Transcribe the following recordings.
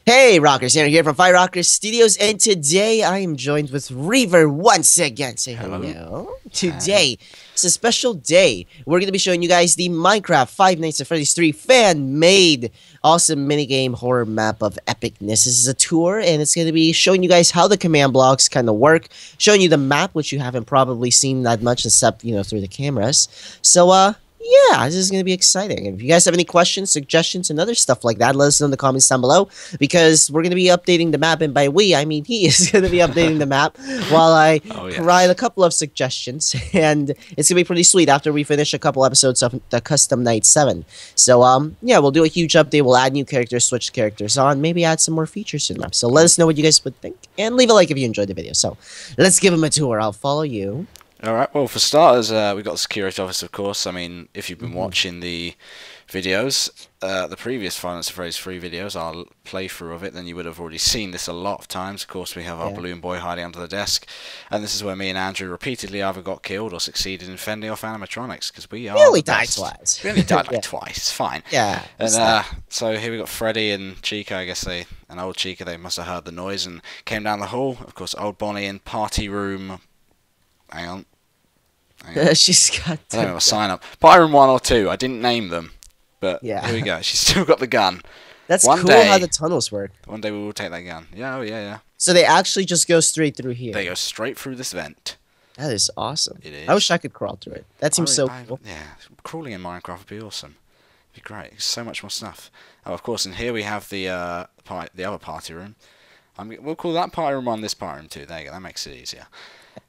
Hey Rockers, Andrew here from Fire Rockers Studios, and today I am joined with Reaver once again. Say Hello. hello. Hi. Today, it's a special day. We're going to be showing you guys the Minecraft Five Nights at Freddy's 3 fan-made awesome minigame horror map of epicness. This is a tour, and it's going to be showing you guys how the command blocks kind of work, showing you the map, which you haven't probably seen that much except, through the cameras. So, yeah, this is going to be exciting. And if you guys have any questions, suggestions, and other stuff like that, let us know in the comments down below, because we're going to be updating the map. And by we, I mean he is going to be updating the map while I Oh provide yes. a couple of suggestions. And it's going to be pretty sweet after we finish a couple episodes of the Custom Night 7. So, yeah, we'll do a huge update. We'll add new characters, switch characters on, maybe add some more features to the map. So let us know what you guys would think. And leave a like if you enjoyed the video. So let's give him a tour. I'll follow you. All right. Well, for starters, we've got the security office, of course. I mean, if you've been Mhm. watching the videos, the previous Final Phrase 3 videos, our playthrough of it, then you would have already seen this a lot of times. Of course, we have our Yeah. balloon boy hiding under the desk, and this is where me and Andrew repeatedly either got killed or succeeded in fending off animatronics because we We are only the died best. twice. We only died like Yeah. twice. It's fine. Yeah. And It's not- so here we got Freddy and Chica. I guess an old Chica. They must have heard the noise and came down the hall. Of course, old Bonnie in party room. Hang on. She's got. I don't know a sign up. Party room 1 or 2. I didn't name them, but Yeah. here we go. She's still got the gun. That's One cool day- how the tunnels work. One day we will take that gun. Yeah, oh yeah, yeah. So they actually just go straight through here. They go straight through this vent. That is awesome. It is. I wish I could crawl through it. That seems so cool. Yeah, crawling in Minecraft would be awesome. It'd be great. So much more stuff. Oh, of course, and here we have the other party room. We'll call that party room 1, this party room 2. There you go. That makes it easier.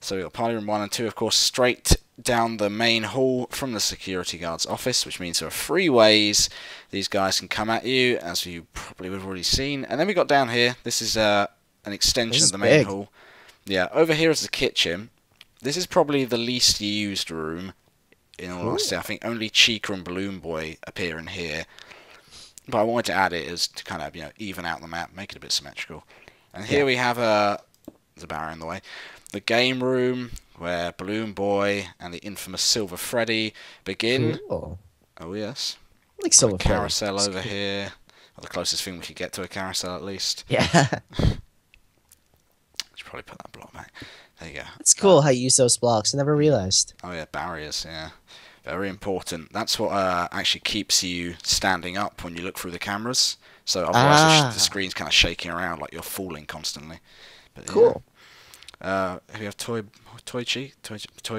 So we've got party room 1 and 2, of course, straight down the main hall from the security guard's office, which means there are 3 ways these guys can come at you, as you probably would have already seen. And then we got down here. This is an extension This of the is main big. hall. Yeah, over here is the kitchen. This is probably the least used room. In all honesty, I think only Chica and Balloon Boy appear in here. But I wanted to add it as to kind of even out the map, make it a bit symmetrical. And here we have there's a barrier in the way. The game room where Balloon Boy and the infamous Silver Freddy begin. Cool. Oh yes. I like Got Silver a Freddy. carousel It's over cool. here. Or the closest thing we could get to a carousel at least. Yeah. Should probably put that block back. There you go. It's cool how you use those blocks. I never realized. Oh yeah, barriers, yeah. Very important. That's what actually keeps you standing up when you look through the cameras. So otherwise the screen's kind of shaking around like you're falling constantly. But, Cool. Yeah. We have Toy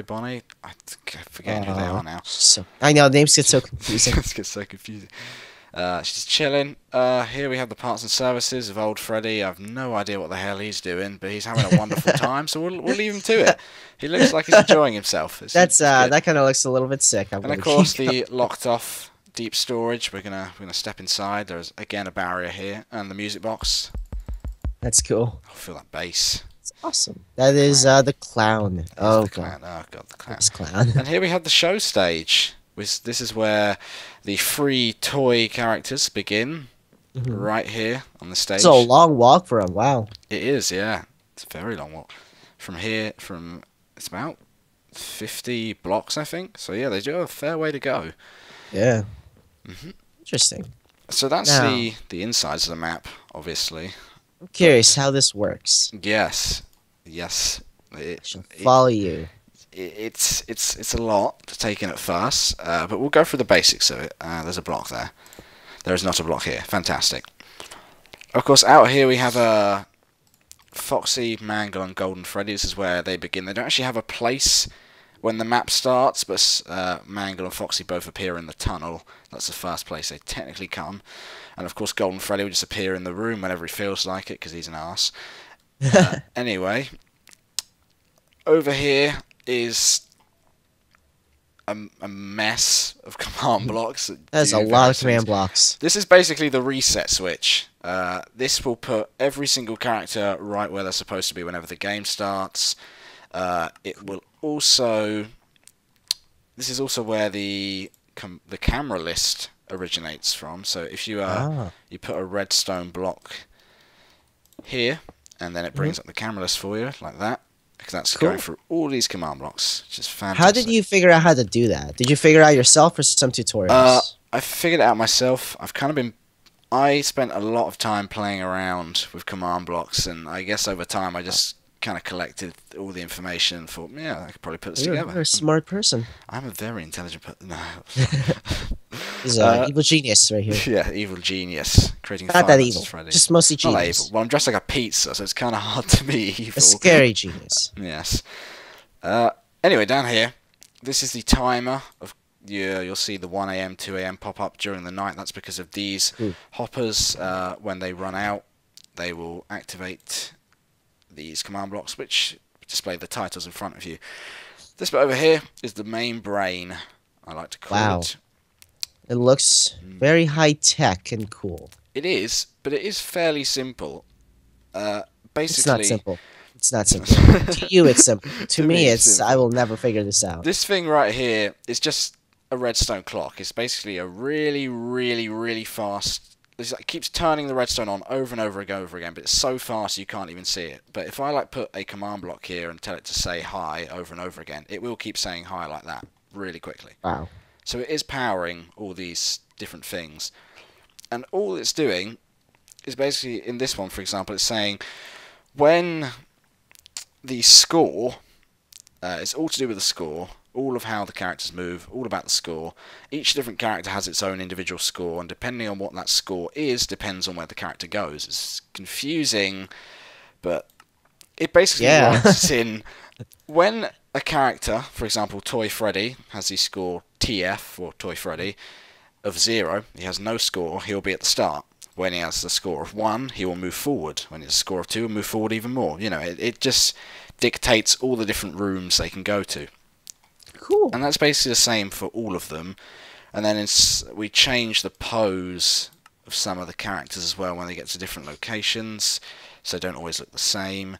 Bonnie. I forget who they are now. So I know names get so confusing. This gets so confusing. She's chilling. Here we have the parts and services of old Freddy. I have no idea what the hell he's doing, but he's having a wonderful time, so we'll leave him to it. He looks like he's enjoying himself. That's it's good. that kind of looks a little bit sick. And of course the locked off deep storage. We're gonna step inside. There's again a barrier here, and the music box. That's cool. I feel that bass. It's awesome. That is the clown. Oh The god, clown. Oh god, the clown. this clown. And here we have the show stage. This is where the 3 toy characters begin. Mhm. Right here on the stage. It's a long walk for him. Wow. It is, yeah. It's a very long walk. From here, it's about 50 blocks, I think. So yeah, they do have a fair way to go. Yeah. hmm Interesting. So that's Now- the insides of the map, obviously. I'm curious how this works. Yes, I shall it, follow you. it's a lot to take in at first, but we'll go through the basics of it. There's a block there. There is not a block here. Fantastic. Of course, out here we have Foxy, Mangle, and Golden Freddy. This is where they begin. They don't actually have a place when the map starts, but Mangle and Foxy both appear in the tunnel. That's the first place they technically come. And of course, Golden Freddy will just appear in the room whenever he feels like it, because he's an arse. Anyway, over here is a mess of command blocks. There's a do lot of various command things. blocks. This is basically the reset switch. This will put every single character right where they're supposed to be whenever the game starts. It will also. This is also where the camera list originates from. So if you you put a redstone block here, and then it brings up the camera list for you like that. Because that's Cool. going through all these command blocks, which is fantastic. How did you figure out how to do that? Did you figure it out yourself or some tutorials? I figured it out myself. I've kind of been I spent a lot of time playing around with command blocks, and I guess over time I just kind of collected all the information and thought, yeah, I could probably put this You're together. a smart person. I'm a very intelligent person. No. He's a uh, evil genius right here. yeah, evil genius. Creating Not that Five Nights at evil, Freddy's. just mostly Not that evil. genius. Well, I'm dressed like a pizza, so it's kind of hard to be A evil. scary genius. Yes. Anyway, down here, this is the timer of. Yeah, you'll see the 1 a.m., 2 a.m. pop up during the night. That's because of these hoppers. When they run out, they will activate these command blocks, which display the titles in front of you. This bit over here is the main brain, I like to call it. It looks very high tech and cool. It is, but it is fairly simple. Basically, It's not simple. It's not simple. To you, it's simple. To me, it's simple. I will never figure this out. This thing right here is just a redstone clock. It's basically a really, really, really fast. It keeps turning the redstone on over and over again, but it's so fast you can't even see it. But if I like put a command block here and tell it to say hi over and over again, it will keep saying hi like that really quickly. Wow. So it is powering all these different things, and all it's doing is basically in this one, for example, it's saying when the score. It's all to do with the score, all of how the characters move, all about the score. Each different character has its own individual score, and depending on what that score is, depends on where the character goes. It's confusing, but it basically writes in when a character, for example, Toy Freddy, has the score TF, or Toy Freddy, of 0, he has no score, he'll be at the start. When he has the score of 1, he will move forward. When he has a score of 2, he'll move forward even more. You know, it just dictates all the different rooms they can go to. Cool. And that's basically the same for all of them. And then we change the pose of some of the characters as well when they get to different locations, so they don't always look the same.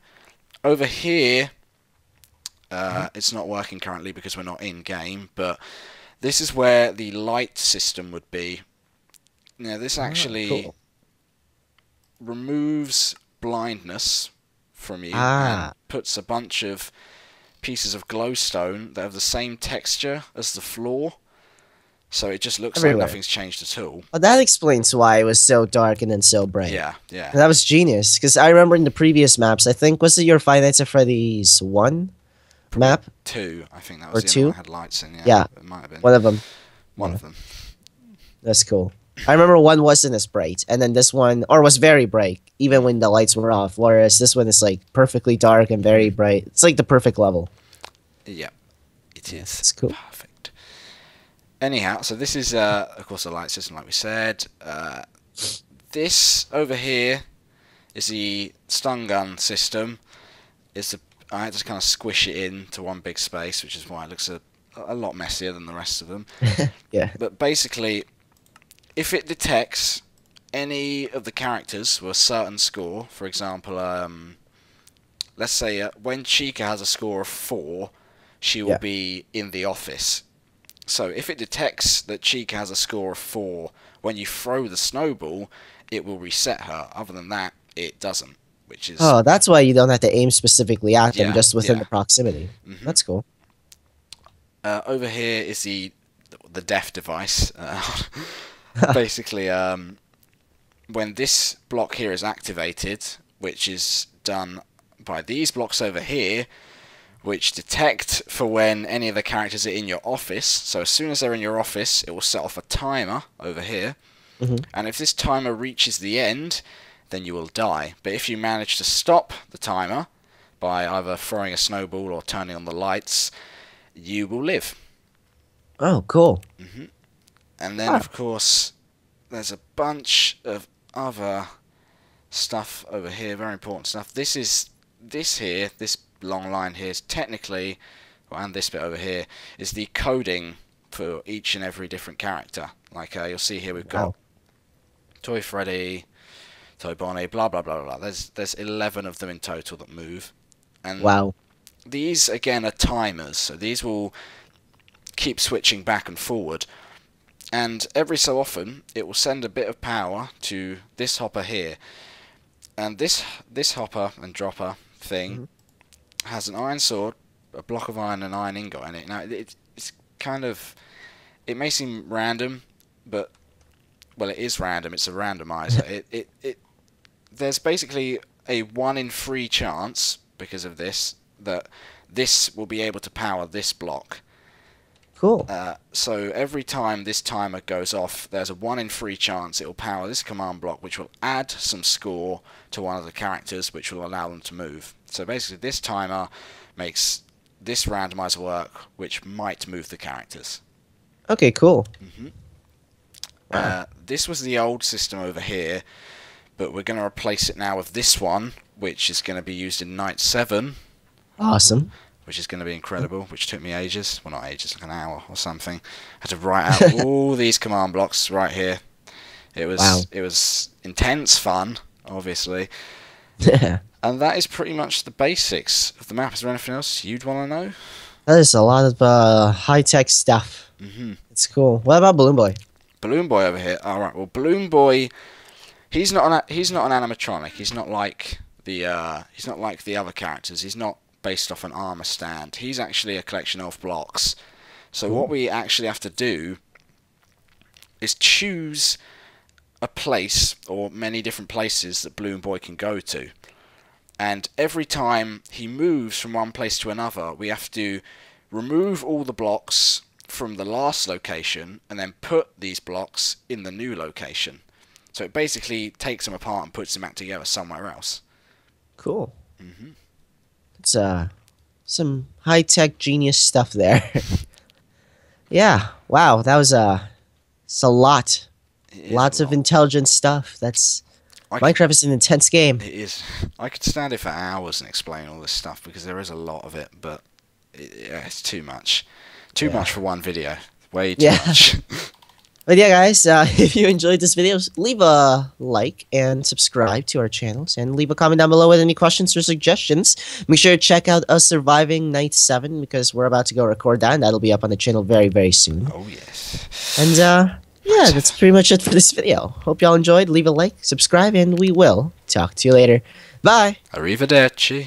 Over here, it's not working currently because we're not in game, but this is where the light system would be. Now, this actually removes blindness from you and puts a bunch of pieces of glowstone that have the same texture as the floor, so it just looks like nothing's changed at all. Well, that explains why it was so dark and then so bright. Yeah. And that was genius, because I remember in the previous maps, I think, was it your Five Nights at Freddy's 1 map? 2, I think that was or the 2? one that had lights in. Yeah, it might have been. One of them. One of them. That's cool. I remember one wasn't as bright, and then this one, or was very bright, even when the lights were off, whereas this one is like perfectly dark and very bright. It's like the perfect level. Yeah, it is. It's cool. Perfect. Anyhow, so this is, of course, the light system, like we said. This over here is the stun gun system. I had to kind of squish it into one big space, which is why it looks a lot messier than the rest of them. Yeah. But basically, if it detects any of the characters with a certain score, for example, let's say when Chica has a score of 4, she will be in the office. So if it detects that Chica has a score of 4, when you throw the snowball, it will reset her. Other than that, it doesn't. Which is that's why you don't have to aim specifically at them, just within the proximity. That's cool. Over here is the death device. Basically, when this block here is activated, which is done by these blocks over here, which detect for when any of the characters are in your office. So as soon as they're in your office, it will set off a timer over here. And if this timer reaches the end, then you will die. But if you manage to stop the timer by either throwing a snowball or turning on the lights, you will live. Oh, cool. And then, of course, there's a bunch of other stuff over here, very important stuff. This long line here is technically, and this bit over here, is the coding for each and every different character. Like you'll see here we've got Toy Freddy, Toy Bonnie, blah, blah, blah, blah. There's 11 of them in total that move. And these, again, are timers, so these will keep switching back and forward. And every so often, it will send a bit of power to this hopper here. And this hopper and dropper thing has an iron sword, a block of iron, and an iron ingot in it. Now, it's kind of... It may seem random, but well, it is random. It's a randomizer. There's basically a 1 in 3 chance because of this that this will be able to power this block. Cool. So every time this timer goes off, there's a 1 in 3 chance it will power this command block, which will add some score to one of the characters, which will allow them to move. So basically, this timer makes this randomizer work, which might move the characters. Okay, cool. This was the old system over here, but we're going to replace it now with this one, which is going to be used in Night 7. Awesome. Which is going to be incredible, which took me ages. Well, not ages, like an hour or something. I had to write out all these command blocks right here. It was intense fun, obviously. And that is pretty much the basics of the map. Is there anything else you'd want to know? That is a lot of high-tech stuff. It's cool. What about Balloon Boy? Balloon Boy over here. All right. Well, Balloon Boy, he's not an animatronic. He's not like the other characters. He's not based off an armor stand. He's actually a collection of blocks. So what we actually have to do is choose a place or many different places that Balloon Boy can go to. And every time he moves from one place to another, we have to remove all the blocks from the last location and then put these blocks in the new location. So it basically takes them apart and puts them back together somewhere else. Cool. It's some high-tech genius stuff there. Yeah. Wow. That was it's a lot. Lots of intelligent stuff. Minecraft is an intense game. It is. I could stand here for hours and explain all this stuff because there is a lot of it, but it's too much. Too much for one video. Way too much. But yeah, guys, if you enjoyed this video, leave a like and subscribe to our channels, and leave a comment down below with any questions or suggestions. Make sure to check out us surviving Night 7 because we're about to go record that, and that'll be up on the channel very, very soon. Oh yes. And yeah, that's pretty much it for this video. Hope y'all enjoyed. Leave a like, subscribe, and we will talk to you later. Bye. Arrivederci.